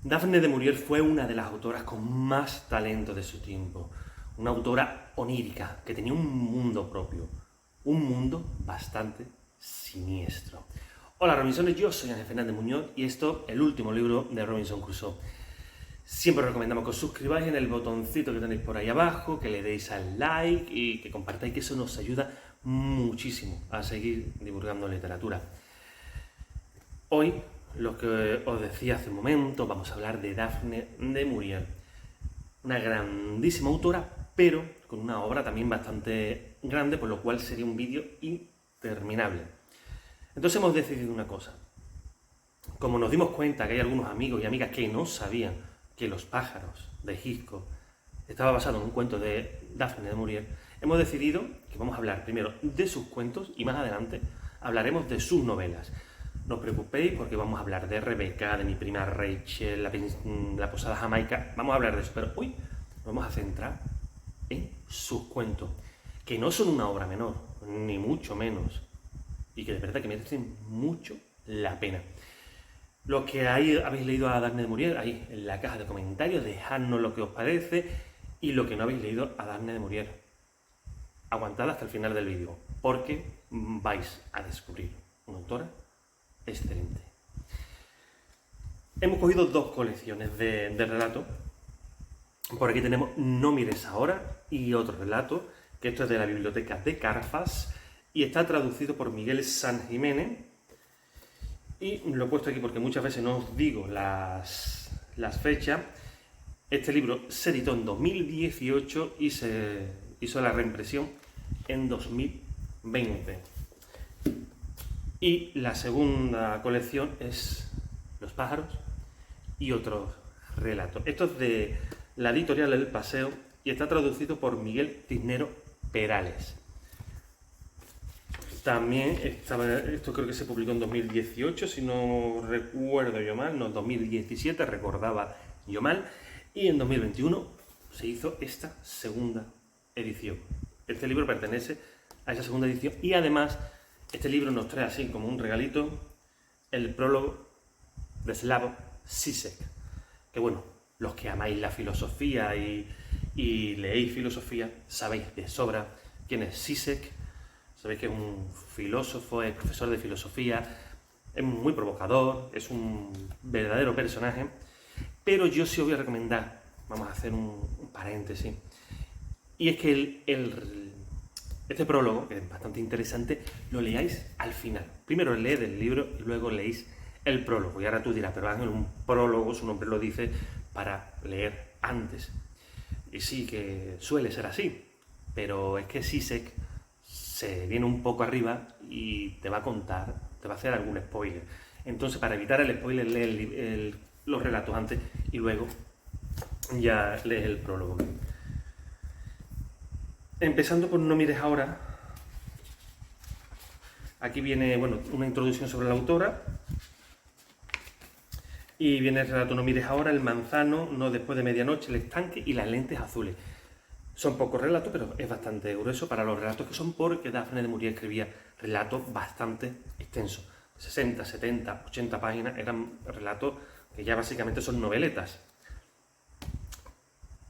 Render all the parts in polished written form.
Daphne de Maurier fue una de las autoras con más talento de su tiempo. Una autora onírica que tenía un mundo propio. Un mundo bastante siniestro. Hola Robinsones, yo soy Ángel Fernández Muñoz y esto es el último libro de Robinson Crusoe. Siempre os recomendamos que os suscribáis en el botoncito que tenéis por ahí abajo, que le deis al like y que compartáis, que eso nos ayuda muchísimo a seguir divulgando literatura. Hoy, lo que os decía hace un momento, vamos a hablar de Daphne de Maurier. Una grandísima autora, pero con una obra también bastante grande, por lo cual sería un vídeo interminable. Entonces hemos decidido una cosa. Como nos dimos cuenta que hay algunos amigos y amigas que no sabían que Los pájaros de Gisco estaba basado en un cuento de Daphne de Maurier, hemos decidido que vamos a hablar primero de sus cuentos y más adelante hablaremos de sus novelas. No os preocupéis porque vamos a hablar de Rebeca, de mi prima Rachel, la posada Jamaica, vamos a hablar de eso, pero hoy nos vamos a centrar en sus cuentos, que no son una obra menor, ni mucho menos, y que de verdad que merecen mucho la pena. Los que habéis leído a Daphne de Maurier, ahí en la caja de comentarios, dejadnos lo que os parece, y lo que no habéis leído a Daphne de Maurier, aguantad hasta el final del vídeo, porque vais a descubrir una autora excelente. Hemos cogido dos colecciones de relatos. Por aquí tenemos No mires ahora y otro relato, que esto es de la biblioteca de Carfas y está traducido por Miguel San Jiménez. Y lo he puesto aquí porque muchas veces no os digo las fechas. Este libro se editó en 2018 y se hizo la reimpresión en 2020. Y la segunda colección es Los pájaros y otros relatos. Esto es de la editorial El Paseo y está traducido por Miguel Cisnero Perales. También esto creo que se publicó en 2018, si no recuerdo yo mal, no, 2017, recordaba yo mal, y en 2021 se hizo esta segunda edición. Este libro pertenece a esa segunda edición y además este libro nos trae así como un regalito el prólogo de Slavoj Žižek, que bueno, los que amáis la filosofía y leéis filosofía sabéis de sobra quién es Žižek. Sabéis que es un filósofo, es profesor de filosofía, es muy provocador, es un verdadero personaje, pero yo sí os voy a recomendar, vamos a hacer un paréntesis, y es que este prólogo, que es bastante interesante, lo leáis al final. Primero leed el libro y luego leéis el prólogo. Y ahora tú dirás, pero Ángel, un prólogo, su nombre lo dice, para leer antes. Y sí, que suele ser así, pero es que Žižek se viene un poco arriba y te va a contar, te va a hacer algún spoiler. Entonces, para evitar el spoiler, lee los relatos antes y luego ya lees el prólogo. Empezando por No mires ahora, aquí viene una introducción sobre la autora y viene el relato No mires ahora, el manzano, no después de medianoche, el estanque y las lentes azules. Son pocos relatos, pero es bastante grueso para los relatos que son, porque Daphne de Maurier escribía relatos bastante extensos. 60, 70, 80 páginas, eran relatos que ya básicamente son noveletas.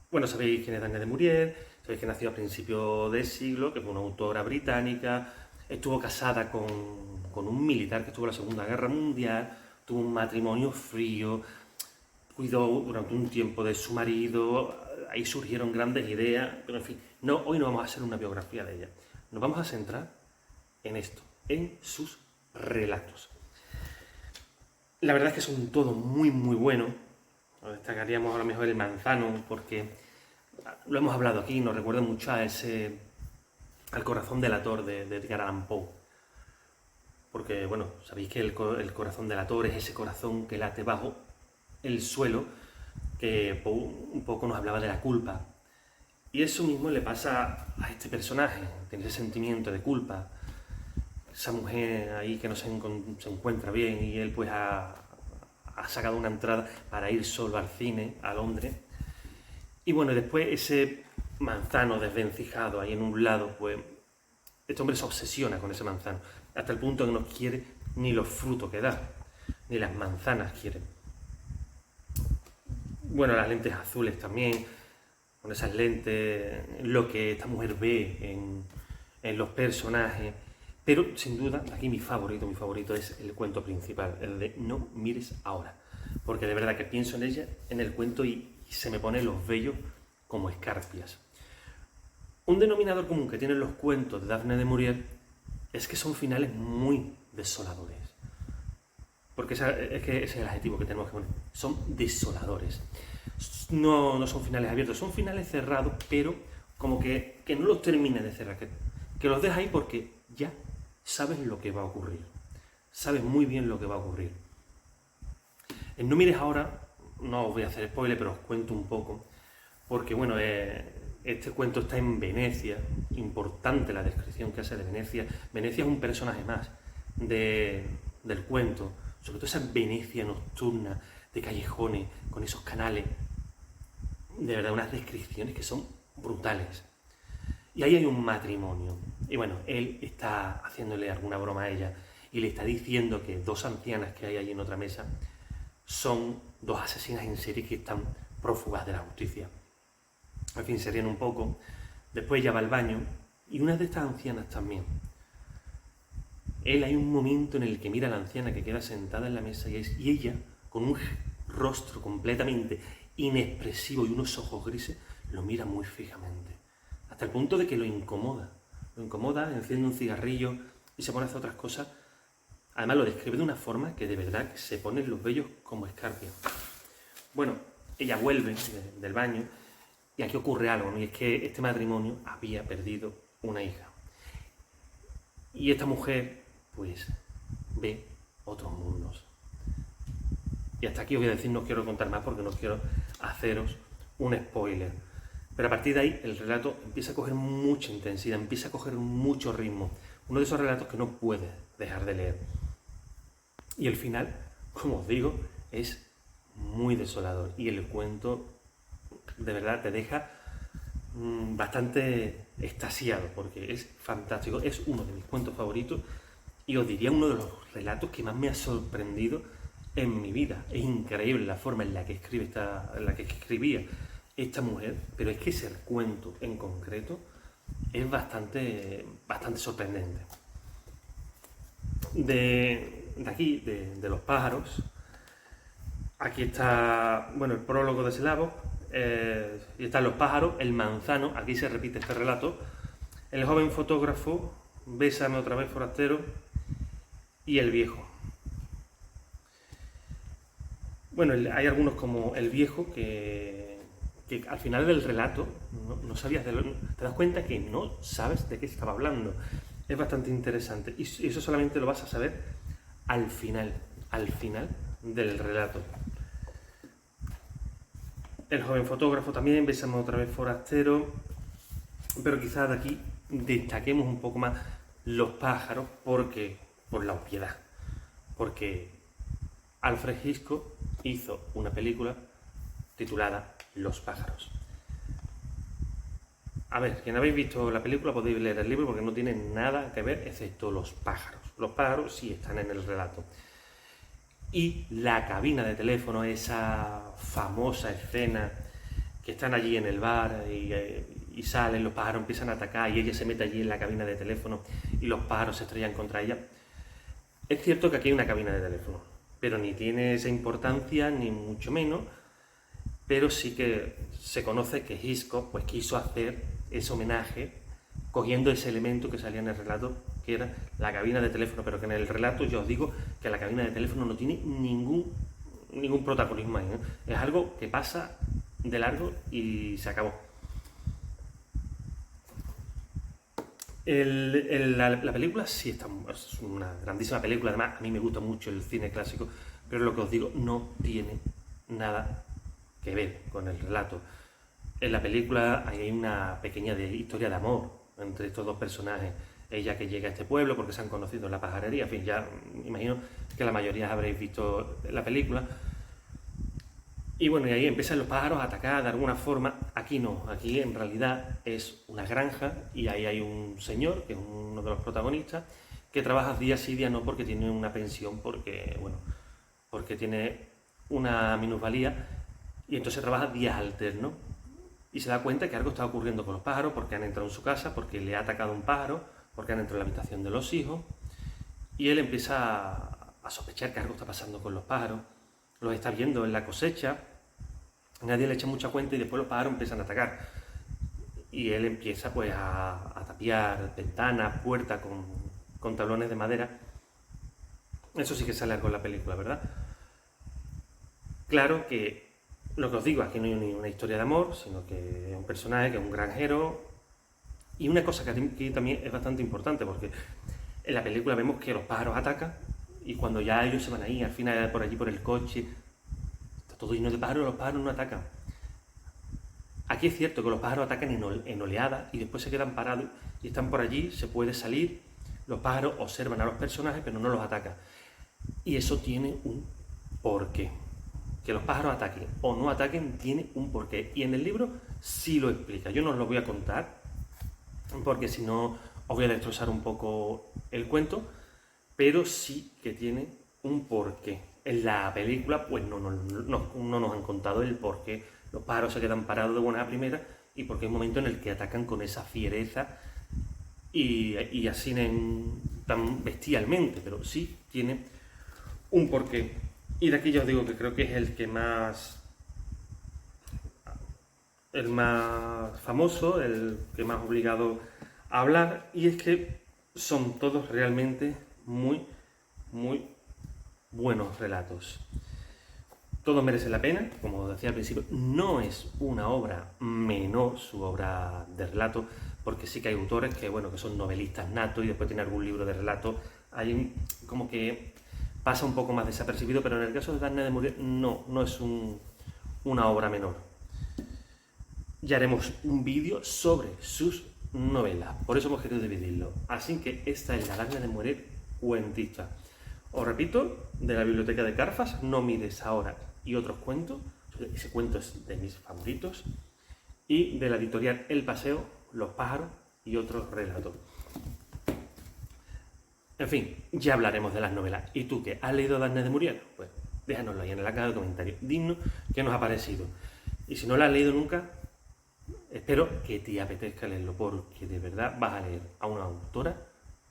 Bueno, sabéis quién es Daphne de Maurier, sabéis que nació a principios de siglo, que fue una autora británica, estuvo casada con un militar que estuvo en la Segunda Guerra Mundial, tuvo un matrimonio frío, cuidó durante un tiempo de su marido, ahí surgieron grandes ideas, pero en fin, hoy no vamos a hacer una biografía de ella, nos vamos a centrar en esto, en sus relatos. La verdad es que son todos muy muy buenos. Destacaríamos ahora mejor el manzano, porque lo hemos hablado aquí, nos recuerda mucho al corazón delator de Edgar Allan Poe. Porque, bueno, sabéis que el corazón delator es ese corazón que late bajo el suelo, que Poe un poco nos hablaba de la culpa. Y eso mismo le pasa a este personaje, tiene ese sentimiento de culpa. Esa mujer ahí que no se encuentra bien y él pues ha sacado una entrada para ir solo al cine, a Londres. Y bueno, después ese manzano desvencijado ahí en un lado, pues este hombre se obsesiona con ese manzano, hasta el punto que no quiere ni los frutos que da, ni las manzanas quiere. Bueno, las lentes azules también, con esas lentes, lo que esta mujer ve en los personajes. Pero sin duda, aquí mi favorito es el cuento principal, el de No mires ahora. Porque de verdad que pienso en ella, en el cuento, y se me ponen los vellos como escarpias. Un denominador común que tienen los cuentos de Daphne de Maurier es que son finales muy desoladores. Porque es que ese es el adjetivo que tenemos que poner. Son desoladores. No son finales abiertos, son finales cerrados, pero como que no los termines de cerrar, que los dejas ahí porque ya sabes lo que va a ocurrir. Sabes muy bien lo que va a ocurrir. En No mires ahora, no os voy a hacer spoiler, pero os cuento un poco, porque bueno, este cuento está en Venecia, importante la descripción que hace de Venecia. Venecia es un personaje más del cuento, sobre todo esa Venecia nocturna, de callejones, con esos canales, de verdad unas descripciones que son brutales. Y ahí hay un matrimonio, y bueno, él está haciéndole alguna broma a ella, y le está diciendo que dos ancianas que hay allí en otra mesa son dos asesinas en serie que están prófugas de la justicia. Al fin se ríen un poco, después ella va al baño, y una de estas ancianas también. Él hay un momento en el que mira a la anciana que queda sentada en la mesa y ella, con un rostro completamente inexpresivo y unos ojos grises, lo mira muy fijamente. Hasta el punto de que lo incomoda. Lo incomoda, enciende un cigarrillo y se pone a hacer otras cosas. Además lo describe de una forma que de verdad que se ponen los vellos como escarpias. Bueno, ella vuelve del baño y aquí ocurre algo, ¿no? Y es que este matrimonio había perdido una hija. Y esta mujer, pues, ve otros mundos. Y hasta aquí os voy a decir, no os quiero contar más porque no quiero haceros un spoiler. Pero a partir de ahí el relato empieza a coger mucha intensidad, empieza a coger mucho ritmo. Uno de esos relatos que no puedes dejar de leer. Y el final, como os digo, es muy desolador. Y el cuento, de verdad, te deja bastante extasiado porque es fantástico. Es uno de mis cuentos favoritos y os diría uno de los relatos que más me ha sorprendido en mi vida. Es increíble la forma en la que escribía esta mujer, pero es que ese cuento en concreto es bastante sorprendente. De aquí, de los pájaros, aquí está, bueno, el prólogo de Slavoj, y están los pájaros, el manzano, aquí se repite este relato, el joven fotógrafo, Bésame otra vez forastero, y el viejo. Bueno, hay algunos como el viejo que al final del relato no sabías te das cuenta que no sabes de qué estaba hablando. Es bastante interesante y eso solamente lo vas a saber al final del relato. El joven fotógrafo también, Bésame otra vez forastero, pero quizás de aquí destaquemos un poco más los pájaros por la obviedad, porque Alfred Hitchcock hizo una película titulada Los pájaros. A ver, quien habéis visto la película podéis leer el libro porque no tiene nada que ver excepto los pájaros. Los pájaros sí están en el relato. Y la cabina de teléfono, esa famosa escena que están allí en el bar y salen, los pájaros empiezan a atacar y ella se mete allí en la cabina de teléfono y los pájaros se estrellan contra ella. Es cierto que aquí hay una cabina de teléfono, pero ni tiene esa importancia ni mucho menos, pero sí que se conoce que Hitchcock pues quiso hacer ese homenaje cogiendo ese elemento que salía en el relato, que era la cabina de teléfono, pero que en el relato yo os digo que la cabina de teléfono no tiene ningún protagonismo ahí, ¿no? Es algo que pasa de largo y se acabó. La película sí es una grandísima película, además a mí me gusta mucho el cine clásico, pero lo que os digo, no tiene nada que ver con el relato. En la película hay una pequeña historia de amor entre estos dos personajes. Ella que llega a este pueblo porque se han conocido en la pajarería, en fin, ya imagino que la mayoría habréis visto la película. Y bueno, y ahí empiezan los pájaros a atacar de alguna forma. Aquí no, aquí en realidad es una granja y ahí hay un señor, que es uno de los protagonistas, que trabaja día sí día no porque tiene una pensión, porque tiene una minusvalía Y entonces trabaja días alternos y se da cuenta que algo está ocurriendo con los pájaros porque han entrado en su casa, porque le ha atacado un pájaro, porque han entrado en la habitación de los hijos. Y él empieza a sospechar que algo está pasando con los pájaros. Los está viendo en la cosecha, nadie le echa mucha cuenta y después los pájaros empiezan a atacar. Y él empieza pues a tapiar ventanas, puertas con tablones de madera. Eso sí que sale algo en la película, ¿verdad? Claro que lo que os digo, aquí no hay ni una historia de amor, sino que es un personaje que es un granjero. Y una cosa que también es bastante importante, porque en la película vemos que los pájaros atacan y cuando ya ellos se van ahí, al final por allí por el coche, está todo lleno de pájaros, los pájaros no atacan. Aquí es cierto que los pájaros atacan en oleadas y después se quedan parados y están por allí, se puede salir, los pájaros observan a los personajes pero no los atacan. Y eso tiene un porqué. Que los pájaros ataquen o no ataquen tiene un porqué. Y en el libro sí lo explica. Yo no os lo voy a contar porque si no os voy a destrozar un poco el cuento, pero sí que tiene un porqué. En la película pues no nos han contado el porqué. Los pájaros se quedan parados de buena primera y porque hay un momento en el que atacan con esa fiereza y así tan bestialmente, pero sí tiene un porqué. Y de aquí ya os digo que creo que es el más famoso, el que más obligado a hablar, y es que son todos realmente muy buenos relatos. Todos merecen la pena, como decía al principio, no es una obra menor su obra de relato, porque sí que hay autores que son novelistas natos y después tienen algún libro de relato, hay como que pasa un poco más desapercibido, pero en el caso de Dafne de Maurier no es una obra menor. Ya haremos un vídeo sobre sus novelas, por eso hemos querido dividirlo. Así que esta es la Dafne de Maurier cuentista. Os repito, de la biblioteca de Carfas, No mires ahora y otros cuentos, ese cuento es de mis favoritos, y de la editorial El Paseo, Los pájaros y otros relatos. En fin, ya hablaremos de las novelas. ¿Y tú qué? ¿Has leído Dafne de Maurier? Pues déjanoslo ahí en la caja de comentarios. Dinos qué nos ha parecido. Y si no la has leído nunca, espero que te apetezca leerlo, porque de verdad vas a leer a una autora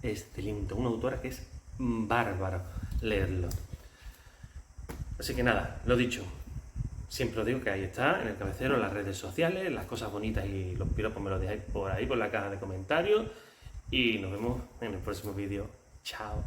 excelente, una autora que es bárbaro leerlo. Así que nada, lo dicho. Siempre os digo que ahí está, en el cabecero, en las redes sociales, las cosas bonitas y los piropos me los dejáis por ahí, por la caja de comentarios. Y nos vemos en el próximo vídeo. Chao.